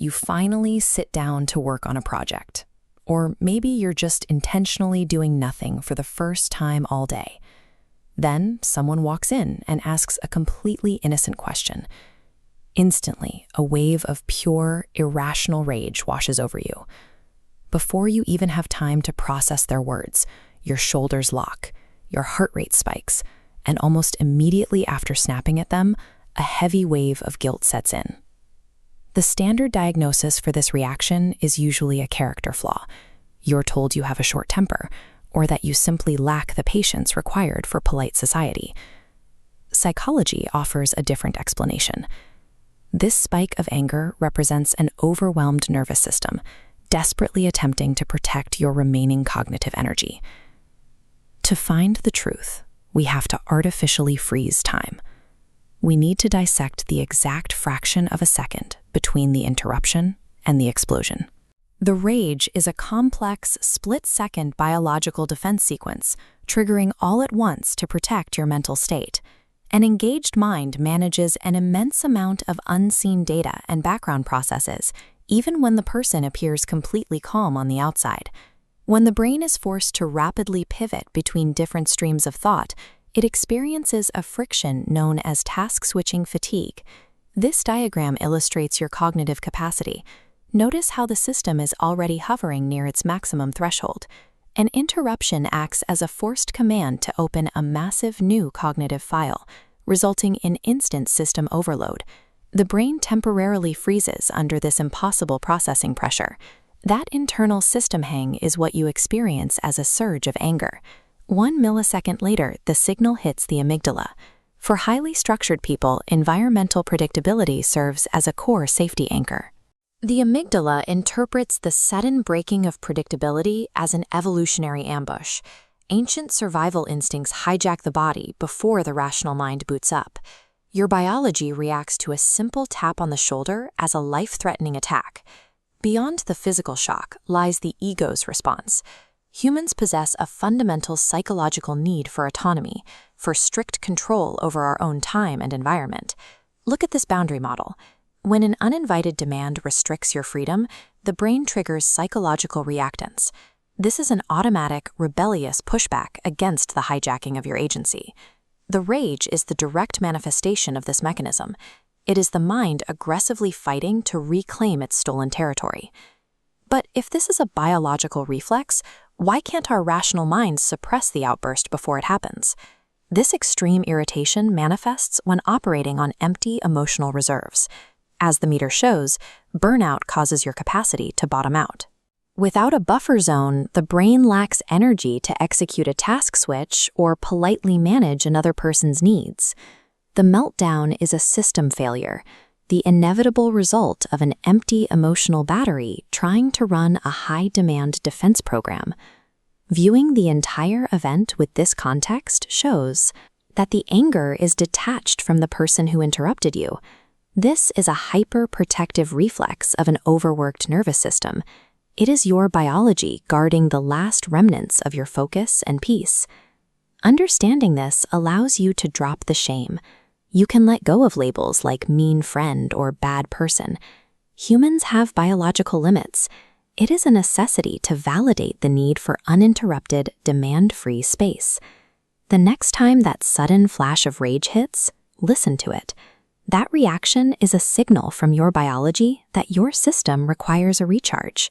you finally sit down to work on a project. Or maybe you're just intentionally doing nothing for the first time all day. Then someone walks in and asks a completely innocent question. Instantly, a wave of pure, irrational rage washes over you. Before you even have time to process their words, your shoulders lock, your heart rate spikes, and almost immediately after snapping at them, a heavy wave of guilt sets in. The standard diagnosis for this reaction is usually a character flaw. You're told you have a short temper, or that you simply lack the patience required for polite society. Psychology offers a different explanation. This spike of anger represents an overwhelmed nervous system, desperately attempting to protect your remaining cognitive energy. To find the truth, we have to artificially freeze time. We need to dissect the exact fraction of a second between the interruption and the explosion. The rage is a complex, split-second biological defense sequence, triggering all at once to protect your mental state. An engaged mind manages an immense amount of unseen data and background processes, even when the person appears completely calm on the outside. When the brain is forced to rapidly pivot between different streams of thought, it experiences a friction known as task-switching fatigue. This diagram illustrates your cognitive capacity. Notice how the system is already hovering near its maximum threshold. An interruption acts as a forced command to open a massive new cognitive file, resulting in instant system overload. The brain temporarily freezes under this impossible processing pressure. That internal system hang is what you experience as a surge of anger. 1 millisecond later, the signal hits the amygdala. For highly structured people, environmental predictability serves as a core safety anchor. The amygdala interprets the sudden breaking of predictability as an evolutionary ambush. Ancient survival instincts hijack the body before the rational mind boots up. Your biology reacts to a simple tap on the shoulder as a life-threatening attack. Beyond the physical shock lies the ego's response. Humans possess a fundamental psychological need for autonomy, for strict control over our own time and environment. Look at this boundary model. When an uninvited demand restricts your freedom, the brain triggers psychological reactance. This is an automatic, rebellious pushback against the hijacking of your agency. The rage is the direct manifestation of this mechanism. It is the mind aggressively fighting to reclaim its stolen territory. But if this is a biological reflex, why can't our rational minds suppress the outburst before it happens? This extreme irritation manifests when operating on empty emotional reserves. As the meter shows, burnout causes your capacity to bottom out. Without a buffer zone, the brain lacks energy to execute a task switch or politely manage another person's needs. The meltdown is a system failure, the inevitable result of an empty emotional battery trying to run a high-demand defense program. Viewing the entire event with this context shows that the anger is detached from the person who interrupted you. This is a hyper-protective reflex of an overworked nervous system. It is your biology guarding the last remnants of your focus and peace. Understanding this allows you to drop the shame. You can let go of labels like mean friend or bad person. Humans have biological limits. It is a necessity to validate the need for uninterrupted, demand-free space. The next time that sudden flash of rage hits, listen to it. That reaction is a signal from your biology that your system requires a recharge.